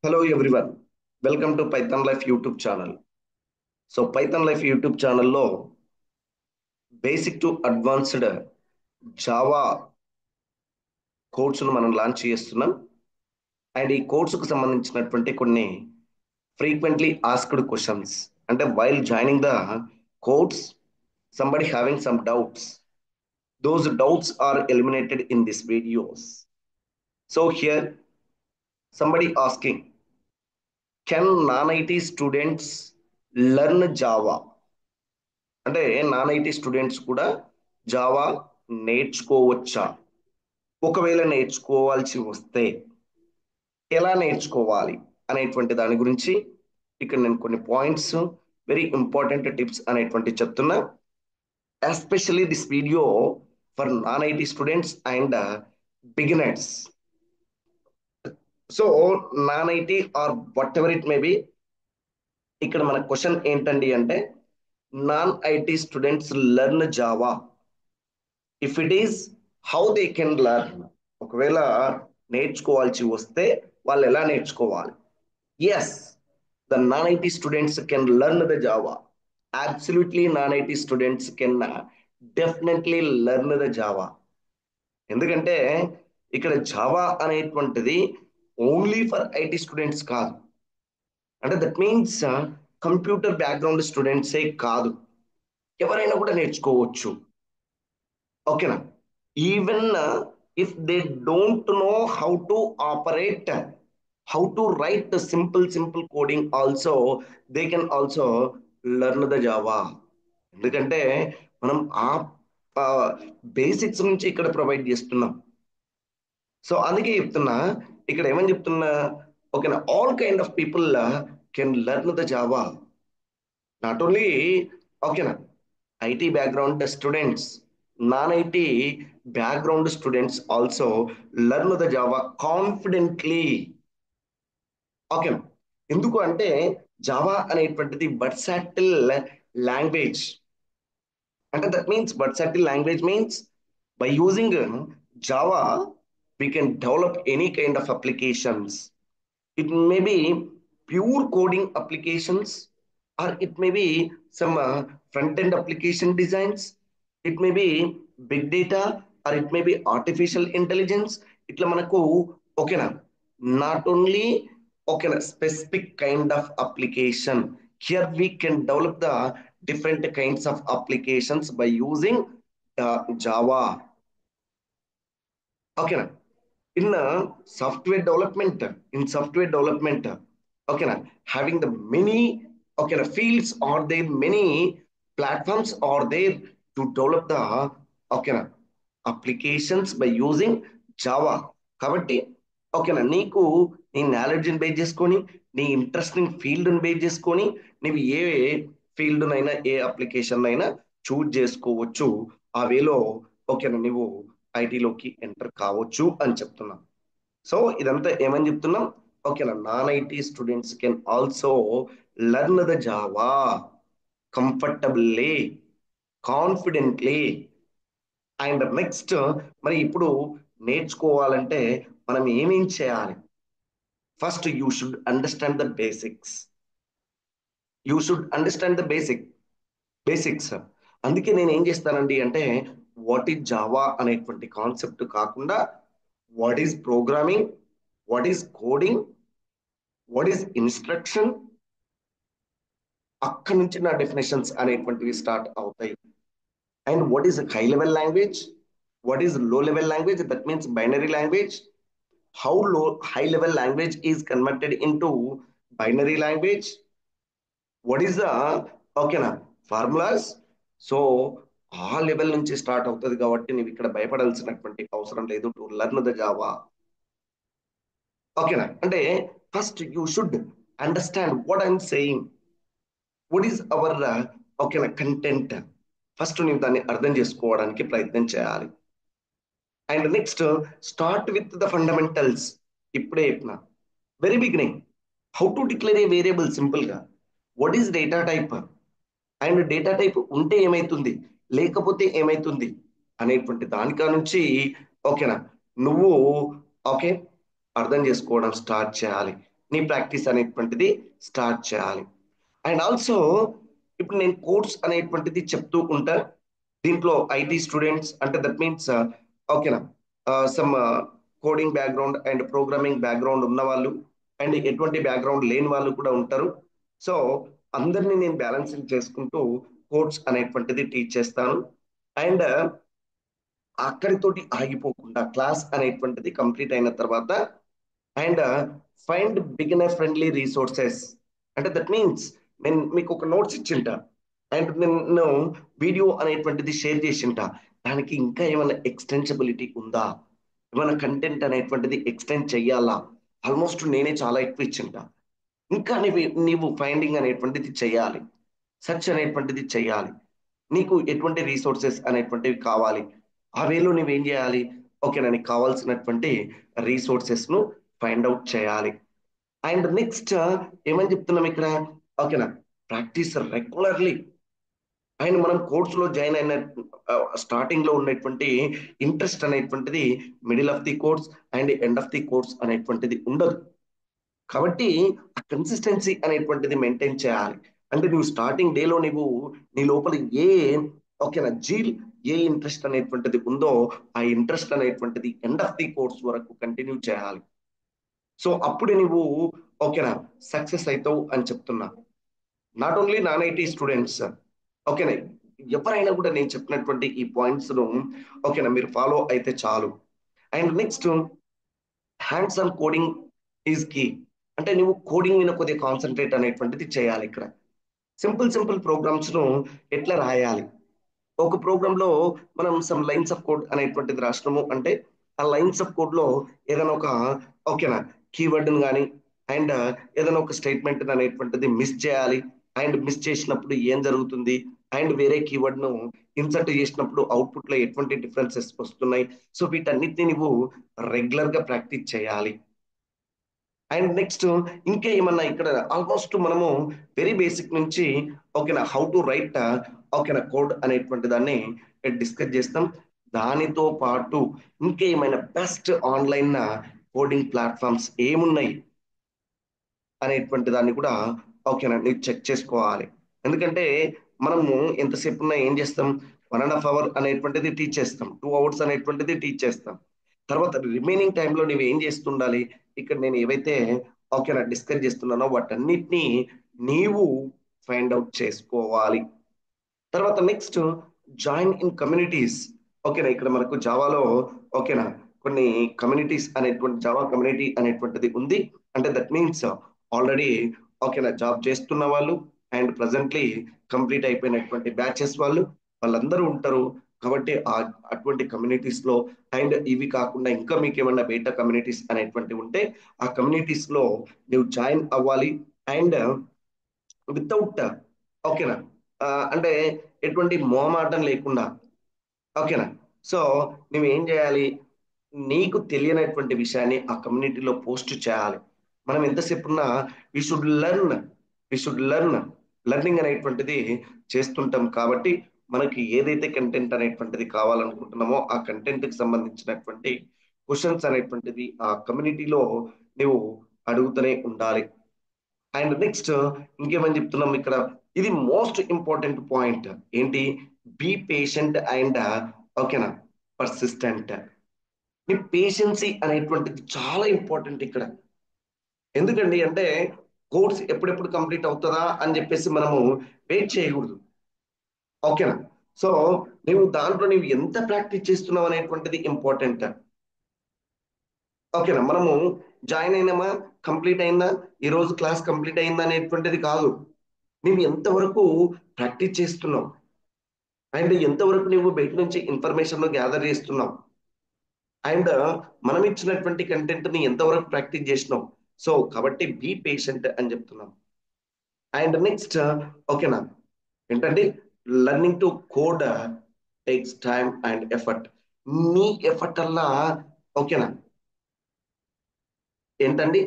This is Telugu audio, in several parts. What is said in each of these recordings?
Hello everyone. Welcome to Python Life YouTube channel. Python Life YouTube channel లో బేసిక్ టు అడ్వాన్స్డ్ జావా కోర్సును మనం లాంచ్ చేస్తున్నాం. అండ్ ఈ కోర్సుకు సంబంధించినటువంటి కొన్ని ఫ్రీక్వెంట్లీ ఆస్క్డ్ క్వశ్చన్స్, అంటే while joining the course somebody having some doubts, those doubts are eliminated in this videos. So here somebody asking, can non-IT students learn Java? అంటే నాన్ ఐటీ స్టూడెంట్స్ కూడా జావా నేర్చుకోవచ్చా? ఒకవేళ నేర్చుకోవాల్సి వస్తే ఎలా నేర్చుకోవాలి అనేటువంటి దాని గురించి ఇక్కడ నేను కొన్ని పాయింట్స్, వెరీ ఇంపార్టెంట్ టిప్స్ అనేటువంటి చెప్తున్నా. Especially this video for non IT students and beginners. So non IT or whatever it may be, ఇక్కడ మన క్వశ్చన్ ఏంటండి అంటే, non IT students learn Java. If it is, how they can learn. ఒకవేళ నేర్చుకోవాల్సి వస్తే వాళ్ళు ఎలా నేర్చుకోవాలి? Yes, the non IT students can learn the Java. Absolutely non IT students can definitely learn the Java. ఎందుకంటే ఇక్కడ జావా అనేటువంటిది ఓన్లీ ఫర్ ఐటీ స్టూడెంట్స్ కాదు. అంటే దట్ మీన్స్ కంప్యూటర్ బ్యాక్గ్రౌండ్ స్టూడెంట్సే కాదు, ఎవరైనా కూడా నేర్చుకోవచ్చు. ఓకేనా? Even if they don't know how to operate, how to right simple coding also, they can also learn the Java. ఎందుకంటే మనం ఆ బేసిక్స్ నుంచి ఇక్కడ ప్రొవైడ్ చేస్తున్నాం. సో అందుకే చెప్తున్నా, ఇక్కడ ఏమని చెప్తున్నా, ఓకేనా, all kind of people can learn the Java. Not only, ఓకేనా, IT background students, non IT background students also learn the Java confidently. Okay, ఎందుకు అంటే జావా అనేటువంటిది వర్సాటిల్ లాంగ్వేజ్. అంటే that means versatile language means by using Java we can develop any kind of applications. It may be pure coding applications, or it may be some front-end application designs. It may be big data, or it may be artificial intelligence. ఇట్లా మనకు, ఓకేనా, నాట్ ఓన్లీ, ఓకేనా, specific kind of application. Here we can develop the different kinds of applications by using Java. ఓకేనా? in software development, okay na, having the many, okay na, fields or there, many platforms are there to develop the, okay na, applications by using java. కాబట్టి ఓకేనా, నీకు నీ నాలెడ్జ్ని బేస్ చేసుకొని, నీ ఇంట్రెస్టింగ్ ఫీల్డ్ని బేస్ చేసుకొని, నీవు ఏ ఫీల్డ్నైనా, ఏ అప్లికేషన్ అయినా చూజ్ చేసుకోవచ్చు. ఆ వేలో ఓకేనా, నువ్వు ఐటీలోకి ఎంటర్ కావచ్చు అని చెప్తున్నాం. సో ఇదంతా ఏమని చెప్తున్నాం, ఓకేనా, non IT students can also learn the Java comfortably, confidently. And next, మరి ఇప్పుడు నేర్చుకోవాలంటే మనం ఏమేం చేయాలి? First you should understand the basics. You should understand the basics. అందుకే నేను ఏం చేస్తానండి అంటే, వాట్ ఈజ్ జావా అనేటువంటి కాన్సెప్ట్ కాకుండా, what is programming, what is coding, what is instruction, అక్కడి నుంచి నా డెఫినేషన్స్ అనేటువంటివి స్టార్ట్ అవుతాయి. And what is high level language, what is low level language, that means binary language, how low high level language is converted into binary language, what is the, ఓకేనా, ఫార్ములాస్. సో ఆ లెవెల్ నుంచి స్టార్ట్ అవుతుంది. కాబట్టి నువ్వు ఇక్కడ భయపడాల్సినటువంటి అవసరం లేదు టు లెర్న్ ద జావా. ఓకేనా? అంటే first you should understand what I'm saying, what is our, ఓకేనా, కంటెంట్. ఫస్ట్ నీవు దాన్ని అర్థం చేసుకోవడానికి ప్రయత్నం చేయాలి. And next, start with the fundamentals. ఇప్పుడే చెప్పిన very beginning, how to declare a variable simple గా, what is data type, and data type ఉంటే ఏమైతుంది, లేకపోతే ఏమైతుంది అనేటువంటి దానికా నుంచి, ఓకేనా, నువ్వు ఓకే అర్థం చేసుకోవడం స్టార్ట్ చేయాలి. నీ ప్రాక్టీస్ అనేటువంటిది స్టార్ట్ చేయాలి. అండ్ ఆల్సో ఇప్పుడు నేను కోర్స్ అనేటువంటిది చెప్తూ ఉంటా. దీంట్లో ఐటీ స్టూడెంట్స్ అంటే దట్ మీన్స్ ఓకేనా, some coding background and programming background ఉన్న వాళ్ళు అండ్ ఎటువంటి బ్యాక్గ్రౌండ్ లేని వాళ్ళు కూడా ఉంటారు. సో అందరినీ నేను బ్యాలెన్సింగ్ చేసుకుంటూ కోర్స్ అనేటువంటిది టీచ్ చేస్తాను. అండ్ అక్కడితోటి ఆగిపోకుండా క్లాస్ అనేటువంటిది కంప్లీట్ అయిన తర్వాత and find beginner friendly resources అంటే దట్ మీన్స్ నేను మీకు ఒక నోట్స్ ఇచ్చింటా అండ్ నేను వీడియో అనేటువంటిది షేర్ చేసింటా. దానికి ఇంకా ఏమైనా ఎక్స్టెన్సిబిలిటీ ఉందా, ఏమైనా కంటెంట్ అనేటువంటిది ఎక్స్టెండ్ చెయ్యాలా, ఆల్మోస్ట్ నేనే చాలా ఎక్కువ ఇచ్చింటా. ఇంకా నీవు ఫైండింగ్ అనేటువంటిది చేయాలి, సెర్చ్ అనేటువంటిది చేయాలి. నీకు ఎటువంటి రీసోర్సెస్ అనేటువంటివి కావాలి, ఆ వేలో నువ్వేం చేయాలి, ఓకేనా, నీకు కావాల్సినటువంటి రీసోర్సెస్ ను ఫైండ్ అవుట్ చేయాలి. అండ్ నెక్స్ట్ ఏమని చెప్తున్నాం ఇక్కడ, ఓకేనా, ప్రాక్టీస్ రెగ్యులర్లీ. అండ్ మనం కోర్సులో జాయిన్ అయిన స్టార్టింగ్ లో ఉన్నటువంటి ఇంట్రెస్ట్ అనేటువంటిది middle of the course and end of the course అనేటువంటిది ఉండదు. కాబట్టి ఆ కన్సిస్టెన్సీ అనేటువంటిది మెయింటైన్ చేయాలి. అంటే నువ్వు స్టార్టింగ్ డేలో నువ్వు నీ లోపల ఏ ఓకేనా జీల్, ఏ ఇంట్రెస్ట్ అనేటువంటిది ఉందో ఆ ఇంట్రెస్ట్ అనేటువంటిది ఎండ్ ఆఫ్ ది కోర్స్ వరకు కంటిన్యూ చేయాలి. సో అప్పుడే నువ్వు ఓకేనా సక్సెస్ అవుతావు అని చెప్తున్నా. Not only non IT students, ఓకేనా, ఎవరైనా కూడా నేను చెప్పినటువంటి ఈ పాయింట్స్ ను ఓకేనా మీరు ఫాలో అయితే చాలు. And next hands on coding is key. అంటే నువ్వు కోడింగ్ మీద కొద్దిగా కాన్సన్ట్రేట్ అనేటువంటిది చేయాలి. ఇక్కడ సింపుల్ సింపుల్ ప్రోగ్రామ్స్ ను ఎట్లా రాయాలి, ఒక ప్రోగ్రామ్ లో మనం సమ్ లైన్స్ ఆఫ్ కోడ్ అనేటువంటిది రాసినాము అంటే ఆ లైన్స్ ఆఫ్ కోడ్ లో ఏదైనా ఒక ఓకేనా కీవర్డ్ కానీ అండ్ ఏదైనా ఒక స్టేట్మెంట్ అనేటువంటిది మిస్ చేయాలి. అండ్ మిస్ చేసినప్పుడు ఏం జరుగుతుంది, అండ్ వేరే కీవర్డ్ ను ఇన్సర్ట్ చేసినప్పుడు అవుట్పుట్ లో ఎటువంటి డిఫరెన్సెస్ వస్తున్నాయి. సో వీటన్నిటిని నువ్వు రెగ్యులర్ గా ప్రాక్టీస్ చేయాలి. అండ్ నెక్స్ట్ ఇంకా ఏమన్నా ఇక్కడ ఆల్మోస్ట్ మనము వెరీ బేసిక్ నుంచి ఓకేనా హౌ టు రైట్ ఓకేనా కోడ్ అనేటువంటి దాన్ని డిస్కస్ చేస్తాం. దానితో పాటు ఇంకా ఏమైనా బెస్ట్ ఆన్లైన్ కోడింగ్ ప్లాట్ఫామ్స్ ఏమున్నాయి అనేటువంటి దాన్ని కూడా ఓకేనా మీరు చెక్ చేసుకోవాలి. ఎందుకంటే మనము ఎంతసేపు ఉన్నా ఏం చేస్తాం, 1.5 hours అనేటువంటిది టీచ్ చేస్తాం, 2 hours అనేటువంటిది టీచ్ చేస్తాం. తర్వాత రిమైనింగ్ టైంలో నువ్వు ఏం చేస్తుండాలి, ఇక్కడ నేను ఏవైతే ఓకేనా డిస్కస్ చేస్తున్నానో వాటన్నిటినీ నీవు ఫైండ్ అవుట్ చేసుకోవాలి. తర్వాత నెక్స్ట్ జాయిన్ ఇన్ కమ్యూనిటీస్. ఓకేనా, ఇక్కడ మనకు జావాలో ఓకేనా కొన్ని కమ్యూనిటీస్ అనేటువంటి జావా కమ్యూనిటీ అనేటువంటిది ఉంది. అంటే దట్ మీన్స్ ఆల్రెడీ ఓకేనా జాబ్ చేస్తున్న వాళ్ళు అండ్ ప్రజెంట్లీ కంప్లీట్ అయిపోయినటువంటి బ్యాచెస్ వాళ్ళందరూ ఉంటారు. కాబట్టి అటువంటి కమ్యూనిటీస్ లో అండ్ ఇవి కాకుండా ఇంకా మీకు ఏమన్నా బయట కమ్యూనిటీస్ అనేటువంటి ఉంటే ఆ కమ్యూనిటీస్ లో నువ్వు జాయిన్ అవ్వాలి. అండ్ వితౌట్ ఓకేనా అంటే ఎటువంటి మొహమాటం లేకుండా ఓకేనా. సో నువ్వేం చేయాలి, నీకు తెలియనటువంటి విషయాన్ని ఆ కమ్యూనిటీలో పోస్ట్ చేయాలి. మనం ఎంతసేపు ఉన్నా we should learn, we should learn, learning అనేటువంటిది చేస్తుంటాం. కాబట్టి మనకి ఏదైతే కంటెంట్ అనేటువంటిది కావాలనుకుంటున్నామో ఆ కంటెంట్ కి సంబంధించినటువంటి క్వశ్చన్స్ అనేటువంటిది ఆ కమ్యూనిటీలో నువ్వు అడుగుతూనే ఉండాలి. అండ్ నెక్స్ట్ ఇంకేమని చెప్తున్నాం ఇక్కడ, ఇది మోస్ట్ ఇంపార్టెంట్ పాయింట్ ఏంటి, బీ పేషెంట్ అండ్ ఓకేనా పర్సిస్టెంట్. మీ పేషెన్సీ అనేటువంటిది చాలా ఇంపార్టెంట్ ఇక్కడ. ఎందుకండి అంటే కోర్స్ ఎప్పుడెప్పుడు కంప్లీట్ అవుతుందా అని చెప్పేసి మనము వెయిట్ చేయకూడదు. ఓకేనా. సో నువ్వు ఎంత ప్రాక్టీస్ చేస్తున్నావు అనేటువంటిది ఇంపార్టెంట్. ఓకేనా, మనము జాయిన్ అయినామా, కంప్లీట్ అయిందా, ఈ రోజు క్లాస్ కంప్లీట్ అయిందా అనేటువంటిది కాదు, నువ్వు ఎంతవరకు ప్రాక్టీస్ చేస్తున్నావు అండ్ ఎంతవరకు నువ్వు బయట నుంచి ఇన్ఫర్మేషన్ గ్యాదర్ చేస్తున్నావు అండ్ మనం ఇచ్చినటువంటి కంటెంట్ ని ఎంతవరకు ప్రాక్టీస్ చేసినావు. సో కాబట్టి బీ పేషెంట్ అని చెప్తున్నాం. అండ్ నెక్స్ట్ ఓకేనా ఏంటండి, learning to code takes time and effort. నీ ఎఫర్ట్ అల్లా ఓకేనా ఏంటండి,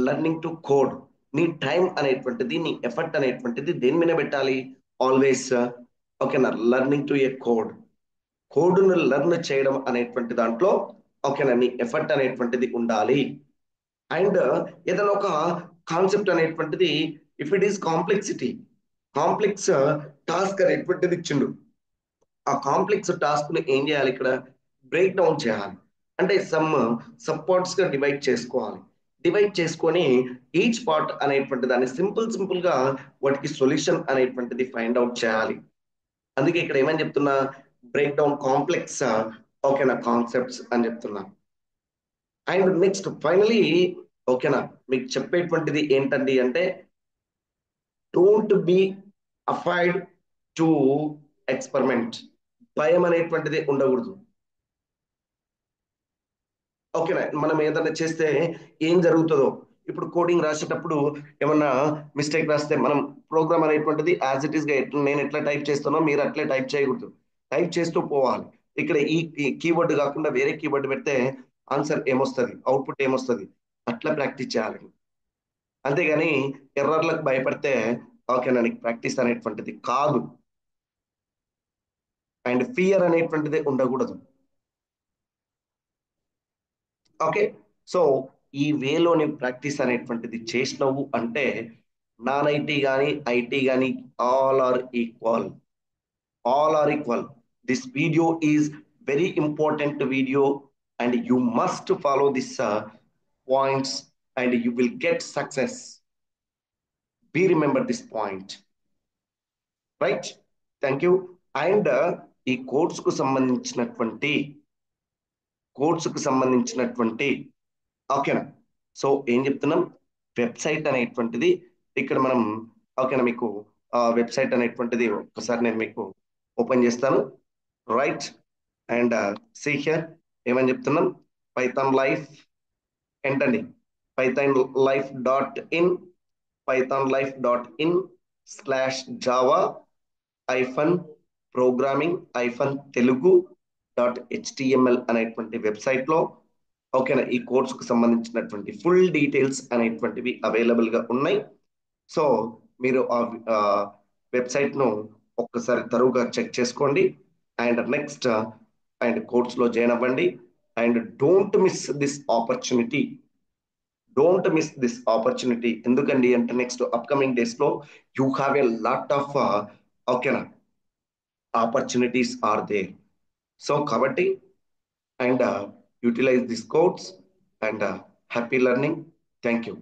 లర్నింగ్ టు కోడ్, నీ టైం అనేటువంటిది నీ ఎఫర్ట్ అనేటువంటిది దేని మీద పెట్టాలి, ఆల్వేస్ ఓకేనా లర్నింగ్ టు ఏ కోడ్, కోడ్ను లెర్న్ చేయడం అనేటువంటి దాంట్లో ఓకేనా నీ ఎఫర్ట్ అనేటువంటిది ఉండాలి. అండ్ ఏదైనా ఒక కాన్సెప్ట్ అనేటువంటిది if it is complexity, complex task అనేటువంటిది ఇచ్చిండు. ఆ కాంప్లెక్స్ టాస్క్ ని ఏం చేయాలి ఇక్కడ, బ్రేక్ డౌన్ చేయాలి. అంటే సమ్ పార్ట్స్ గా డివైడ్ చేసుకోవాలి. డివైడ్ చేసుకొని ఈచ్ పార్ట్ అనేటువంటి దాన్ని సింపుల్ గా వాటికి సొల్యూషన్ అనేటువంటిది ఫైండ్ అవుట్ చేయాలి. అందుకే ఇక్కడ ఏమని చెప్తున్నా, బ్రేక్ డౌన్ కాంప్లెక్స్ ఓకేనా కాన్సెప్ట్స్ అని చెప్తున్నా. అండ్ నెక్స్ట్ ఫైనలీ ఓకేనా మీకు చెప్పేటువంటిది ఏంటండి అంటే, don't be afraid to experiment. భయం అనేటువంటిది ఉండకూడదు. ఓకేనా మనం ఏదైనా చేస్తే ఏం జరుగుతుందో, ఇప్పుడు కోడింగ్ రాసేటప్పుడు ఏమన్నా మిస్టేక్ రాస్తే మనం ప్రోగ్రామ్ అనేటువంటిది యాజ్ ఇట్ ఈస్ గా నేను ఎట్లా టైప్ చేస్తానో మీరు అట్లే టైప్ చేయకూడదు, టైప్ చేస్తూ పోవాలి. ఇక్కడ ఈ కీవర్డ్ కాకుండా వేరే కీవర్డ్ పెడితే ఆన్సర్ ఏమొస్తుంది, అవుట్పుట్ ఏమొస్తుంది, అట్లా ప్రాక్టీస్ చేయాలి. అంతేగాని ఎర్రర్లకు భయపడితే ఓకేనా నీకు ప్రాక్టీస్ అనేటువంటిది కాదు. అండ్ ఫియర్ అనేటువంటిది ఉండకూడదు. ఓకే, సో ఈ వేలోని ప్రాక్టీస్ అనేటువంటిది చేసినావు అంటే నాన్ ఐటీ కానీ ఐటీ కానీ all are equal, all are equal. This video is very important video and you must follow this points and you will get success. Be remember this point, right? Thank you. And ఈ కోర్సుకు సంబంధించినటువంటి కోర్సుకు సంబంధించినటువంటి ఓకేనా, సో ఏం చెప్తున్నాం, వెబ్సైట్ అనేటువంటిది ఇక్కడ మనం ఓకేనా మీకు వెబ్సైట్ అనేటువంటిది ఒకసారి నేను మీకు ఓపెన్ చేస్తాను, రైట్? అండ్ సీ హియర్ ఏమని చెప్తున్నాం, పైథాన్ లైఫ్ ఏంటండి, Python life dot in, Python life dot in slash Java hyphen programming hyphen Telugu dot HTML అనేటువంటి వెబ్సైట్ లో ఓకేనా ఈ కోర్సుకు సంబంధించినటువంటి ఫుల్ డీటెయిల్స్ అనేటువంటివి అవైలబుల్ గా ఉన్నాయి. సో మీరు ఆ వెబ్సైట్ ను ఒక్కసారి తరువుగా చెక్ చేసుకోండి అండ్ నెక్స్ట్ అండ్ కోర్సులో జాయిన్ అవ్వండి. And don't miss this opportunity, don't miss this opportunity. ఎందుకండి అంటే నెక్స్ట్ అప్కమింగ్ డేస్ లో you have a lot of ఓకేనా ఆపర్చునిటీస్ ఆర్ దేర్. సో కాబట్టి and utilize these codes and happy learning. Thank you.